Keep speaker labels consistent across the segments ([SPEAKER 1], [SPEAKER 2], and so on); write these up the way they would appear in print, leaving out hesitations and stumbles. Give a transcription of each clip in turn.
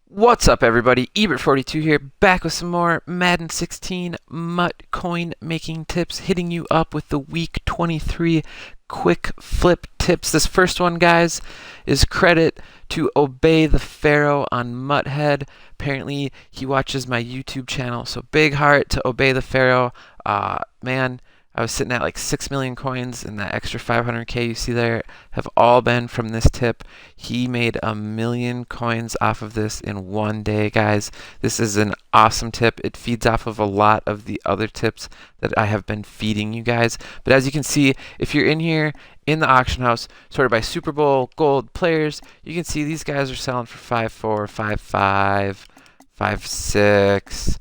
[SPEAKER 1] What's up, everybody? Ebert42 here, back with some more Madden 16 MUT coin making tips, hitting you up with the Week 23 quick flip tips. This first one, guys, is credit to Obey the Pharaoh on MUThead. Apparently, he watches my YouTube channel, so big heart to Obey the Pharaoh. Man, I was sitting at like 6 million coins, and that extra 500k you see there have all been from this tip. He made 1 million coins off of this in one day, guys. This is an awesome tip. It feeds off of a lot of the other tips that I have been feeding you guys. But as you can see, if you're in here in the auction house, sorted by Super Bowl gold players, you can see these guys are selling for 5.4, 5.5, 5.6.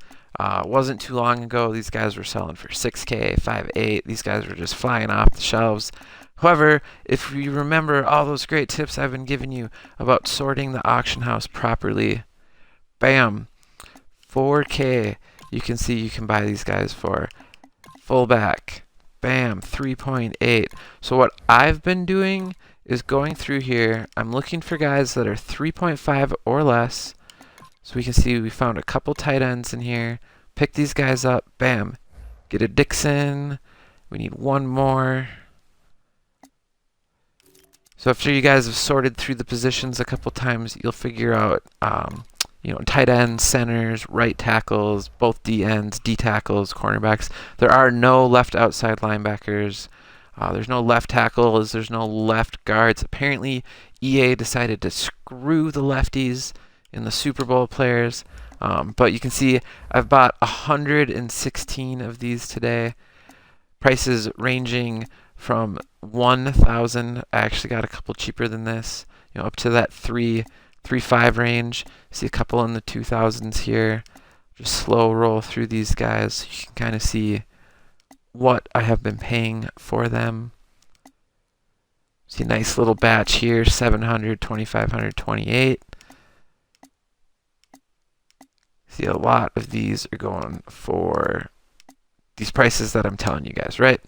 [SPEAKER 1] Wasn't too long ago, these guys were selling for 6K, 5.8. These guys were just flying off the shelves. However, if you remember all those great tips I've been giving you about sorting the auction house properly, bam, 4K. You can see you can buy these guys for fullback. Bam, 3.8. So what I've been doing is going through here. I'm looking for guys that are 3.5 or less. So we can see we found a couple tight ends in here. Pick these guys up. Bam. Get a Dixon. We need one more. So after you guys have sorted through the positions a couple times, you'll figure out, tight ends, centers, right tackles, both D ends, D tackles, cornerbacks. There are no left outside linebackers. There's no left tackles. There's no left guards. Apparently, EA decided to screw the lefties in the Super Bowl players. But you can see I've bought 116 of these today. Prices ranging from 1,000. I actually got a couple cheaper than this, up to that 3.5 range. See a couple in the 2,000s here. Just slow roll through these guys so you can kind of see what I have been paying for them. See a nice little batch here, 700, 2,500, 28. See, a lot of these are going for these prices that I'm telling you guys, right?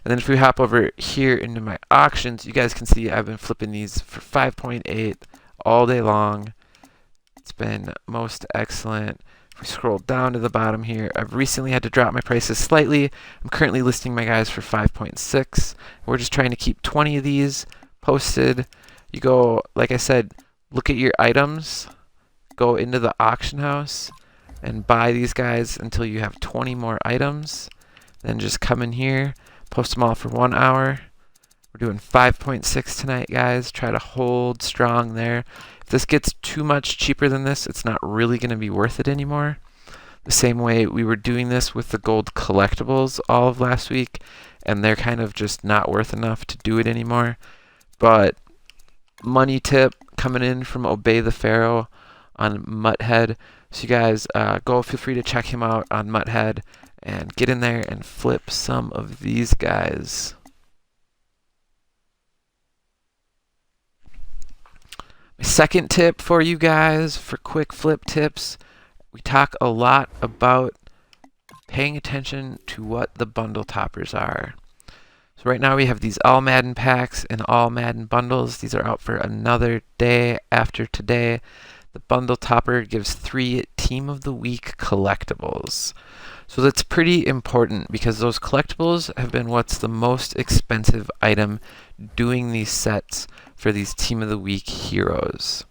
[SPEAKER 1] And then if we hop over here into my auctions, you guys can see I've been flipping these for 5.8 all day long. It's been most excellent. If we scroll down to the bottom here, I've recently had to drop my prices slightly. I'm currently listing my guys for 5.6. We're just trying to keep 20 of these posted. You go, like I said, look at your items, go into the auction house, and buy these guys until you have 20 more items. Then just come in here, post them all for 1 hour. We're doing 5.6 tonight, guys. Try to hold strong there. If this gets too much cheaper than this, it's not really going to be worth it anymore. The same way we were doing this with the gold collectibles all of last week, and they're kind of just not worth enough to do it anymore. But money tip coming in from Obey the Pharaoh on MUThead. So you guys feel free to check him out on MUThead and get in there and flip some of these guys. My second tip for you guys for quick flip tips, we talk a lot about paying attention to what the bundle toppers are. So right now we have these all Madden packs and all Madden bundles. These are out for another day after today. The bundle topper gives 3 Team of the Week collectibles. So that's pretty important because those collectibles have been what's the most expensive item doing these sets for these Team of the Week heroes.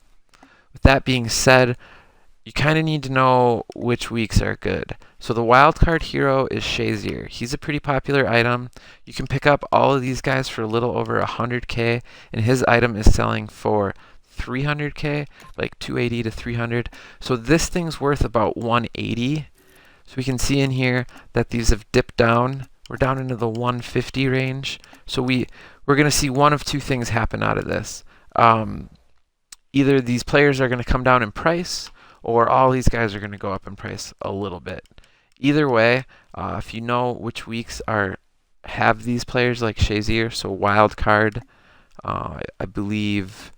[SPEAKER 1] With that being said, you kind of need to know which weeks are good. So the wildcard hero is Shazier. He's a pretty popular item. You can pick up all of these guys for a little over 100k, and his item is selling for 300k, like 280 to 300. So this thing's worth about 180. So we can see in here that these have dipped down. We're down into the 150 range. So we're going to see one of two things happen out of this. Either these players are going to come down in price, or all these guys are going to go up in price a little bit. Either way, if you know which weeks have these players like Shazier, so wild card, I believe.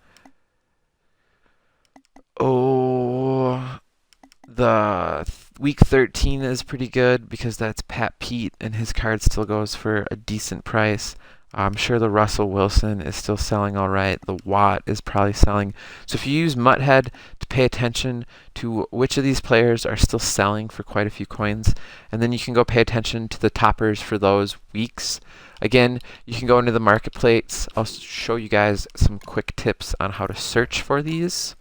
[SPEAKER 1] The week 13 is pretty good because that's Pat Pete, and his card still goes for a decent price. I'm sure the Russell Wilson is still selling all right. The Watt is probably selling. So if you use MUThead to pay attention to which of these players are still selling for quite a few coins, and then you can go pay attention to the toppers for those weeks. Again, you can go into the marketplace. I'll show you guys some quick tips on how to search for these.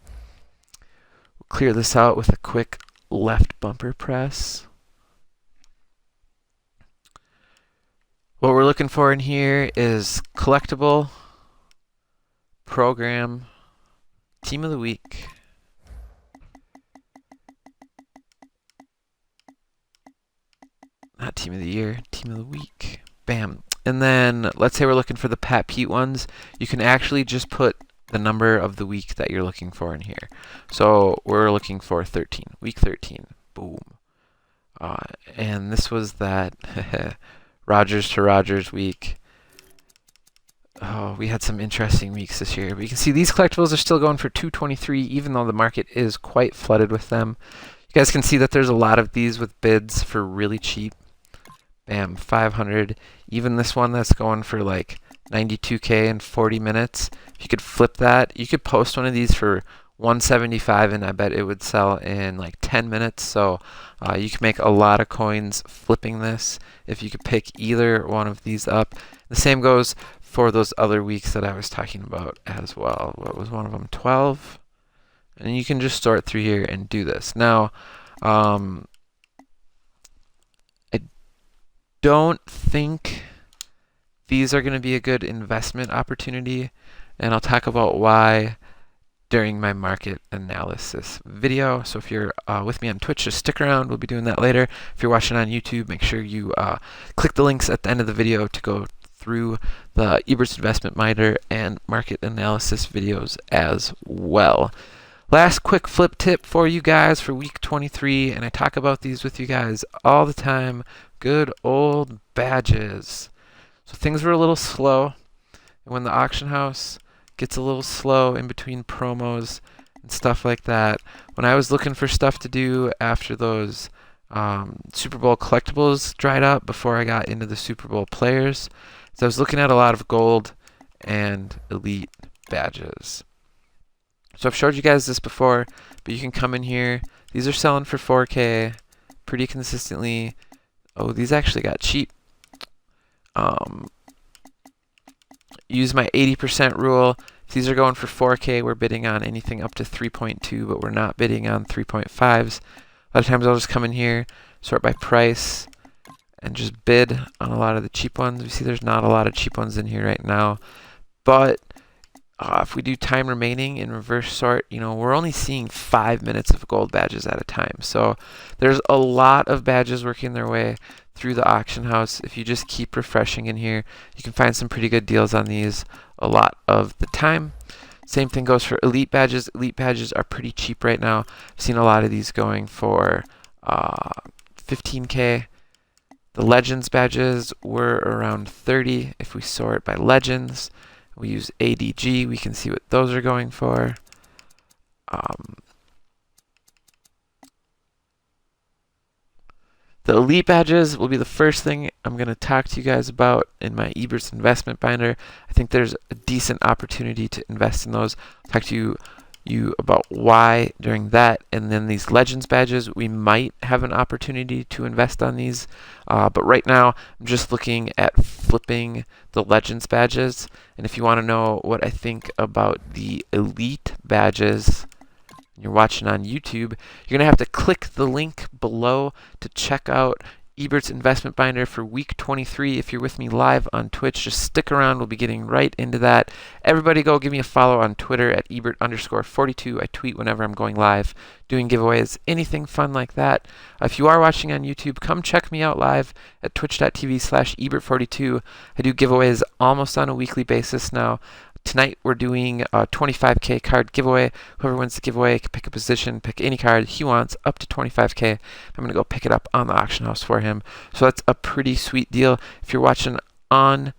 [SPEAKER 1] We'll clear this out with a quick left bumper press. What we're looking for in here is collectible, program, team of the week, not team of the year, team of the week. Bam. And then let's say we're looking for the Pat Pete ones. You can actually just put the number of the week that you're looking for in here. So we're looking for 13, week 13. Boom. And this was that Rogers to Rogers week. Oh, we had some interesting weeks this year. But you can see these collectibles are still going for $223, even though the market is quite flooded with them. You guys can see that there's a lot of these with bids for really cheap. Bam, 500. Even this one that's going for like 92K in 40 minutes. If you could flip that, you could post one of these for 175, and I bet it would sell in like 10 minutes. So you can make a lot of coins flipping this if you could pick either one of these up. The same goes for those other weeks that I was talking about as well. What was one of them? 12. And you can just sort through here and do this. Now, I don't think these are going to be a good investment opportunity, and I'll talk about why during my market analysis video. So if you're with me on Twitch, just stick around. We'll be doing that later. If you're watching on YouTube, make sure you click the links at the end of the video to go through the Ebert's Investment Minder and market analysis videos as well. Last quick flip tip for you guys for week 23, and I talk about these with you guys all the time. Good old badges. So things were a little slow, and when the auction house gets a little slow in between promos and stuff like that, when I was looking for stuff to do after those Super Bowl collectibles dried up before I got into the Super Bowl players, so I was looking at a lot of gold and elite badges. So I've showed you guys this before, but you can come in here. These are selling for 4K pretty consistently. Oh, these actually got cheap. Use my 80% rule. If these are going for 4K, we're bidding on anything up to 3.2, but we're not bidding on 3.5s. A lot of times I'll just come in here, sort by price, and just bid on a lot of the cheap ones. We see there's not a lot of cheap ones in here right now, but if we do time remaining in reverse sort, we're only seeing 5 minutes of gold badges at a time. So there's a lot of badges working their way through the auction house. If you just keep refreshing in here, you can find some pretty good deals on these a lot of the time. Same thing goes for elite badges. Elite badges are pretty cheap right now. I've seen a lot of these going for 15K. The legends badges were around 30. If we sort by legends, we use ADG, we can see what those are going for. The elite badges will be the first thing I'm going to talk to you guys about in my Ebert's Investment Binder. I think there's a decent opportunity to invest in those. I'll talk to you about why during that. And then these legends badges, we might have an opportunity to invest on these. But right now, I'm just looking at flipping the legends badges. And if you want to know what I think about the elite badges, you're watching on YouTube, you're going to have to click the link below to check out Ebert's Investment Binder for week 23. If you're with me live on Twitch, just stick around. We'll be getting right into that. Everybody go give me a follow on Twitter at Ebert_42. I tweet whenever I'm going live, doing giveaways, anything fun like that. If you are watching on YouTube, come check me out live at twitch.tv/Ebert42. I do giveaways almost on a weekly basis now. Tonight we're doing a 25K card giveaway. Whoever wins the giveaway can pick a position, pick any card he wants up to 25K. I'm going to go pick it up on the auction house for him. So that's a pretty sweet deal. If you're watching on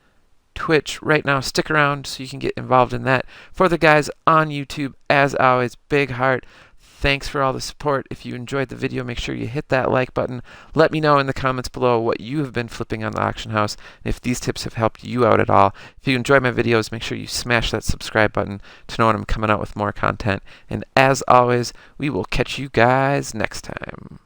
[SPEAKER 1] Twitch right now, stick around so you can get involved in that. For the guys on YouTube, as always, big heart. thanks for all the support. If you enjoyed the video, make sure you hit that like button. Let me know in the comments below what you have been flipping on the auction house, and if these tips have helped you out at all. If you enjoy my videos, make sure you smash that subscribe button to know when I'm coming out with more content. And as always, we will catch you guys next time.